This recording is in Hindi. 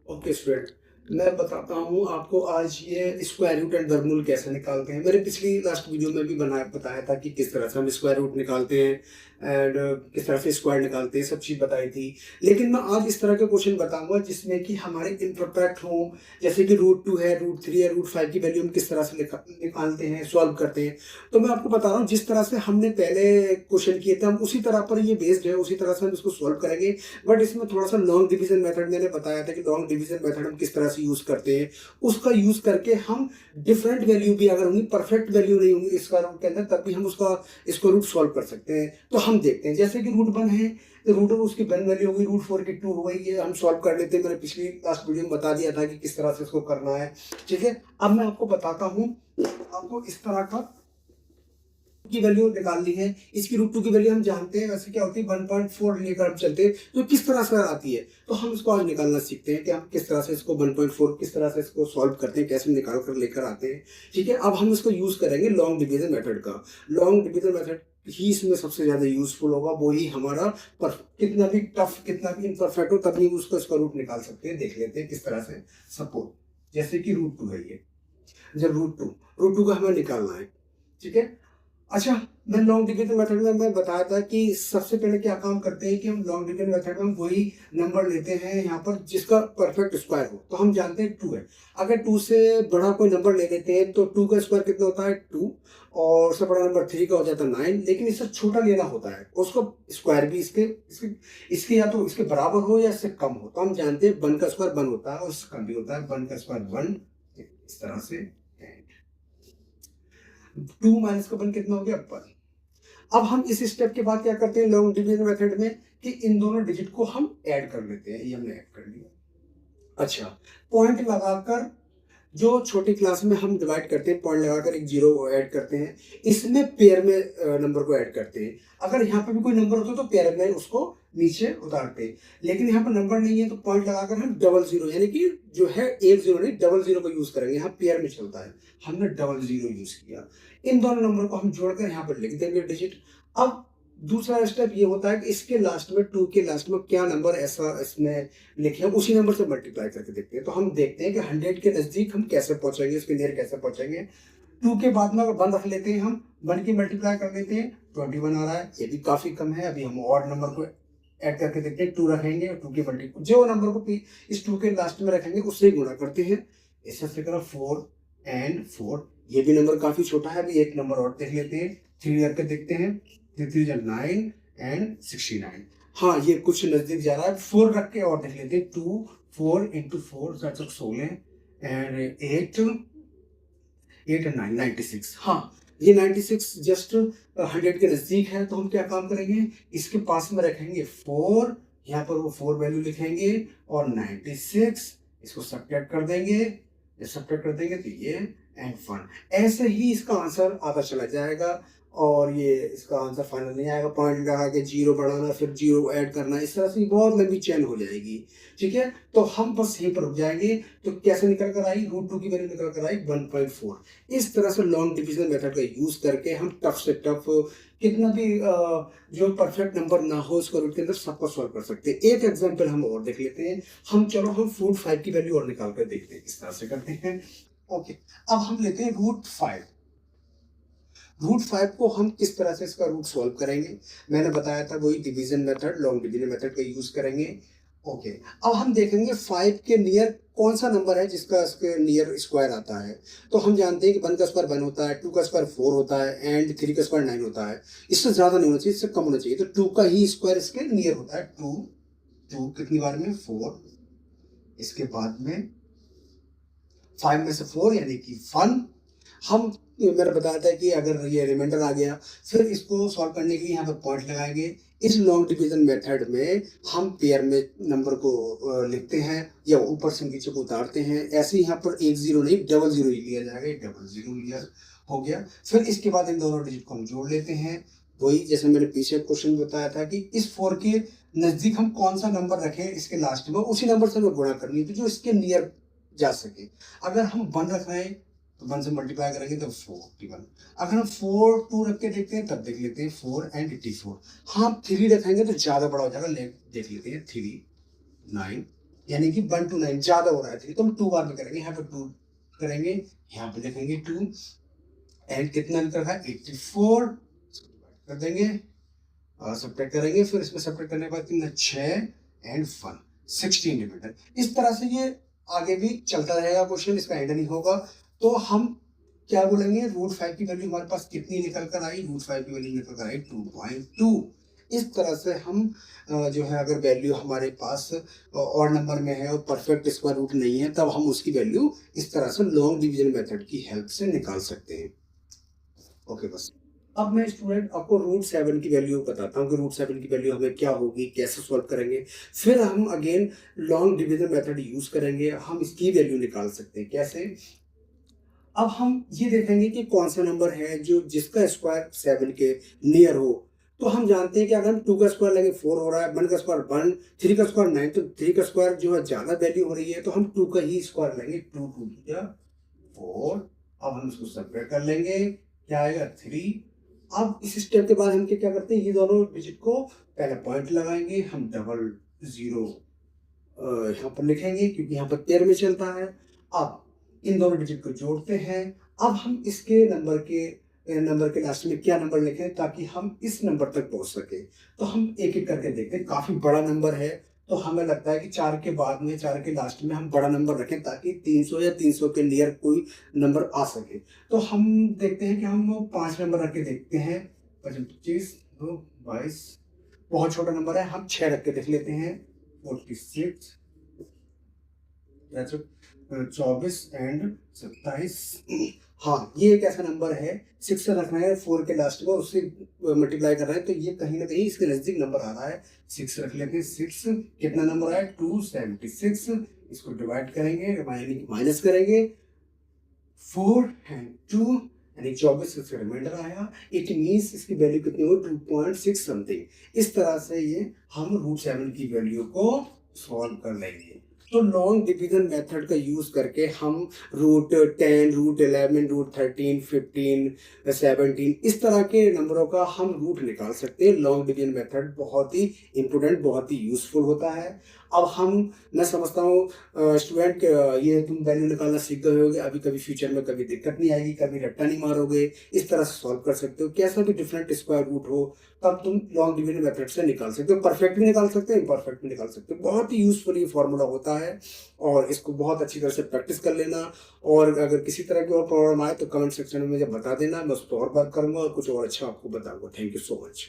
ओके स्टूडेंट, मैं बताता हूँ आपको आज ये स्क्वायर रूट एंड वर्गमूल कैसे निकालते हैं। मैंने पिछली लास्ट वीडियो में भी बताया था कि किस तरह से हम स्क्वायर रूट निकालते हैं एंड किस तरह से स्क्वायर निकालते हैं, सब चीज़ बताई थी। लेकिन मैं आज इस तरह के क्वेश्चन बताऊंगा जिसमें कि हमारे इम्परफेक्ट हों, जैसे कि रूट 2 है, रूट 3 है, रूट 5 की वैल्यू हम किस तरह से निकालते हैं, सॉल्व करते हैं। तो मैं आपको बता रहा हूँ जिस तरह से हमने पहले क्वेश्चन किए थे हम उसी तरह पर ये बेस्ड है, उसी तरह से हम इसको सॉल्व करेंगे। बट इसमें थोड़ा सा लॉन्ग डिवीजन मेथड मैंने बताया था कि लॉन्ग डिवीजन मेथड हम किस तरह से यूज करते हैं, उसका यूज करके हम डिफरेंट वैल्यू भी अगर होंगी, परफेक्ट वैल्यू नहीं होंगी इसका रूट के अंदर, तब भी हम उसका इसको रूट सॉल्व कर सकते हैं। तो हम देखते हैं जैसे कि रूट 1 है, रूट उसकी 1 वैल्यू होगी, रूट 4 की 2 हो गई, ये हम सॉल्व कर लेते हैं। मैंने पिछली लास्ट वीडियो में बता दिया था कि किस तरह से इसको करना है। ठीक है, अब मैं आपको बताता हूँ, आपको इस तरह का की वैल्यू निकालनी है। इसकी रूट 2 की वैल्यू हम जानते हैं, वैसे क्या होती है 1.4 लेकर हम चलते हैं, तो किस तरह से आती है। तो हम इसको आज निकालना सीखते हैं कि हम किस तरह से इसको 1.4 किस तरह से इसको सॉल्व करते हैं, कैसे निकाल कर लेकर आते हैं। ठीक है, अब हम इसको यूज करेंगे लॉन्ग डिवीजन मेथड का। लॉन्ग डिवीजन मेथड ही इसमें सबसे ज्यादा यूजफुल होगा, वो ही हमारा पर कितना भी टफ कितना भी इम्परफेक्ट हो तभी उसको इसका रूट निकाल सकते हैं। देख लेते हैं किस तरह से। सपोज जैसे कि रूट 2 है ये, जब रूट टू का हमें निकालना है। ठीक है, अच्छा, मैं लॉन्ग डिवीजन मेथड में मैं बताया था कि सबसे पहले क्या काम करते हैं कि हम लॉन्ग डिवीजन मेथड में वही नंबर लेते हैं यहाँ पर जिसका परफेक्ट स्क्वायर हो। तो हम जानते हैं 2 है, अगर 2 से बड़ा कोई नंबर ले लेते हैं तो 2 का स्क्वायर कितना होता है 2, और उससे बड़ा नंबर 3 का हो जाता है 9। लेकिन इससे छोटा लेना होता है, उसको स्क्वायर भी इसके या तो इसके बराबर हो या इससे कम हो। तो हम जानते हैं 1 का स्क्वायर 1 होता है और इससे कम भी होता है, 1 का स्क्वायर 1, इस तरह से। 2 - 1 कितना हो गया 1। अब हम इस स्टेप के बाद क्या करते हैं लॉन्ग डिवीजन मेथड में कि इन दोनों डिजिट को हम ऐड कर लेते हैं। ये हमने ऐड कर लिया। अच्छा, पॉइंट लगाकर जो छोटी क्लास में हम डिवाइड करते हैं, पॉइंट लगाकर एक जीरो ऐड करते हैं, इसमें पेयर में नंबर को ऐड करते हैं। अगर यहाँ पे भी कोई नंबर होता तो पेयर में उसको नीचे उतारते हैं, लेकिन यहाँ पर नंबर नहीं है तो पॉइंट लगाकर हम डबल जीरो, यानी कि जो है एक जीरो नहीं डबल जीरो को यूज करेंगे। यहाँ पेयर में चलता है, हमने डबल जीरो यूज किया। इन दोनों नंबर को हम जोड़कर यहाँ पर लिख देंगे डिजिट। अब दूसरा स्टेप ये होता है कि इसके लास्ट में 2 के लास्ट में क्या नंबर ऐसा इसमें लिखे हम उसी नंबर से मल्टीप्लाई करके देखते हैं। तो हम देखते हैं कि 100 के नजदीक हम कैसे पहुंचेंगे, इसके नियर कैसे पहुंचेंगे। 2 के बाद में अगर 1 रख लेते हैं, हम 1 की मल्टीप्लाई कर लेते हैं, 21 आ रहा है, ये भी काफी कम है। अभी हम और नंबर को ऐड करके देखते हैं, 2 रखेंगे और 2 की मल्टीप्लाई जो नंबर को इस 2 के लास्ट में रखेंगे उससे गुणा करते हैं। इससे फिर 4 एंड 4, ये भी नंबर काफी छोटा है। अभी एक नंबर और देख लेते हैं, 3 करके देखते हैं, 3 9 एंड 69। हाँ, ये कुछ नजदीक जा रहा है। 4 रख के और देख लेते हैं, 2 4 इंटू 4 16 एंड 8 8 एंड 9 96। हाँ, ये 96 जस्ट 100 के नजदीक है। तो हम क्या काम करेंगे, इसके पास में रखेंगे 4, यहाँ पर वो 4 वैल्यू लिखेंगे और 96 इसको सब्ट्रैक्ट कर देंगे। सब्ट्रैक्ट कर देंगे तो ये एंड 1, ऐसे ही इसका आंसर आता चला जाएगा। और ये इसका आंसर फाइनल नहीं आएगा, पॉइंट लगा के जीरो बढ़ाना फिर जीरो ऐड करना, इस तरह से बहुत लंबी चेन हो जाएगी। ठीक है, तो हम बस यहीं पर रुक जाएंगे। तो कैसे निकल कर आई, रूट 2 की वैल्यू निकल कर आई 1.4। इस तरह से लॉन्ग डिवीजन मेथड का यूज करके हम टफ से टफ कितना भी जो परफेक्ट नंबर ना हो उसको रूट के अंदर सबको सॉल्व कर सकते हैं। एक एग्जांपल हम और देख लेते हैं। हम रूट 5 की वैल्यू और निकाल कर देखते हैं, किस तरह से करते हैं। ओके, अब हम लेते हैं रूट 5 को हम किस तरह से इसका रूट सॉल्व करेंगे। मैंने बताया था वही division method, long division method का यूज करेंगे। ओके, अब हम देखेंगे 5 के नियर कौन सा नंबर है जिसका इसके नियर स्क्वायर आता है। तो हम जानते हैं कि 1 का स्क्वायर 1 होता है, 2 का स्क्वायर 4 होता है एंड 3 का स्क्वायर 9 होता है। इससे ज्यादा नहीं होना चाहिए, इससे कम होना चाहिए। तो 2 का ही स्क्वायर इसके नियर होता है। 2 कितनी बार में 4, इसके बाद में 5 में से 4 यानी कि 1। हम मैंने बताया था कि अगर ये रिमाइंडर आ गया फिर इसको सॉल्व करने के लिए यहाँ पर पॉइंट लगाएंगे। इस लॉन्ग डिवीजन मेथड में हम पेयर में नंबर को लिखते हैं या ऊपर से नीचे को उतारते हैं। ऐसे यहाँ पर एक जीरो नहीं डबल जीरो ही लिया जाएगा, डबल जीरो लिया हो गया। फिर इसके बाद इन दोनों डिजिट को हम जोड़ लेते हैं। वही जैसे मैंने पीछे क्वेश्चन बताया था कि इस 4 के नजदीक हम कौन सा नंबर रखें इसके लास्ट में, उसी नंबर से हमें गुणा करनी है तो जो इसके नियर जा सके। अगर हम 1 रख रहे हैं तो 1 से मल्टीप्लाई करेंगे तो 41। अगर हम 4 2 रख के देखते हैं तब देख लेते हैं 4 एंड 84। हाँ, 3 रखेंगे तो ज्यादा बड़ा हो जाएगा, देख लेते हैं 3 9 यानी कि 1 to 9 ज्यादा हो रहा है 3, तो हम 2 बार में करेंगे। यहाँ पे 2 करेंगे, यहाँ पे लिखेंगे 2 एंड कितना निकल रहा है 84 कर देंगे और सब्ट्रैक्ट करेंगे, फिर इसमें सब्ट्रैक्ट करने के बाद कितना 6 एंड 1 16 रिमाइंडर। इस तरह से ये आगे भी चलता रहेगा क्वेश्चन, इसका एंड नहीं होगा। तो हम क्या बोलेंगे, रूट 5 की वैल्यू हमारे पास कितनी निकल कर आई, रूट 5 की वैल्यू निकल कर आई 2.2। इस तरह से हम जो है अगर वैल्यू हमारे पास और नंबर में है और परफेक्ट स्क्वायर रूट नहीं है, तब हम उसकी वैल्यू इस तरह से लॉन्ग डिवीजन मेथड की हेल्प से निकाल सकते हैं। ओके बस। अब मैं स्टूडेंट आपको रूट 7 की वैल्यू बताता हूँ कि रूट 7 की वैल्यू हमें क्या होगी, कैसे सॉल्व करेंगे। फिर हम again long division method use करेंगे, हम इसकी वैल्यू निकाल सकते हैं कैसे। अब हम ये देखेंगे कि कौन सा नंबर है जो जिसका स्क्वायर 7 के नियर हो। तो हम जानते हैं कि अगर हम 2 का स्क्वायर लेंगे 4 हो रहा है, 1 का स्क्वायर 1, 3 का स्क्वायर 9, तो 3 का स्क्वायर जो है ज्यादा वैल्यू हो रही है, तो हम 2 का ही स्क्वायर लेंगे, 2 2 4। अब हम इसको सेपरेट कर लेंगे, क्या आएगा 3। अब इस स्टेप के बाद हम क्या करते हैं, ये दोनों डिजिट को पहले पॉइंट लगाएंगे, हम डबल जीरो यहाँ पर लिखेंगे क्योंकि यहाँ पर पेयर में चलता है। अब इन दोनों डिजिट को जोड़ते हैं। अब हम इसके नंबर के लास्ट में क्या नंबर लिखें ताकि हम इस नंबर तक पहुंच सके। तो हम एक एक करके देखते हैं, काफी बड़ा नंबर है, तो हमें लगता है कि 4 के बाद में, 4 के लास्ट में हम बड़ा नंबर रखें ताकि 300 या 300 के नियर कोई नंबर आ सके। तो हम देखते हैं कि हम 5 नंबर रख के देखते हैं, 25 2 22, बहुत छोटा नंबर है, हम 6 रख के देख लेते हैं, 46 24 एंड 27। हाँ, ये एक ऐसा नंबर है 6 से रखना है, 4 के लास्ट में उससे मल्टीप्लाई कर रहे हैं, तो ये कहीं ना कहीं इसके नजदीक नंबर आ रहा है। 6 रख लेते हैं, 6 कितना नंबर आया 276। इसको डिवाइड करेंगे, माइनस करेंगे, 4 एंड 2 यानी 24 इसका रिमाइंडर आया। इट मीन्स इसकी वैल्यू कितनी हो 2.6 समथिंग। इस तरह से ये हम रूट 7 की वैल्यू को सॉल्व कर लेंगे। तो लॉन्ग डिवीजन मेथड का यूज करके हम रूट 10, रूट 11, रूट 13, 15, 17 इस तरह के नंबरों का हम रूट निकाल सकते हैं। लॉन्ग डिवीजन मेथड बहुत ही इंपोर्टेंट, बहुत ही यूजफुल होता है। अब मैं समझता हूँ स्टूडेंट ये तुम वैल्यू निकालना सीख गए होगे, अभी कभी फ्यूचर में कभी दिक्कत नहीं आएगी, कभी रट्टा नहीं मारोगे, इस तरह से सॉल्व कर सकते हो। कैसा भी डिफरेंट स्क्वायर रूट हो तब तुम लॉन्ग डिवीजन मेथड से निकाल सकते हो, परफेक्ट भी निकाल सकते हो, इम्परफेक्ट भी निकाल सकते हो। बहुत ही यूजफुल ये फॉर्मूला होता है और इसको बहुत अच्छी तरह से प्रैक्टिस कर लेना। और अगर किसी तरह की और प्रॉब्लम आए तो कमेंट सेक्शन में मुझे बता देना, मैं उस पर और बात करूंगा और कुछ और अच्छा आपको बताऊंगा। Thank you so much.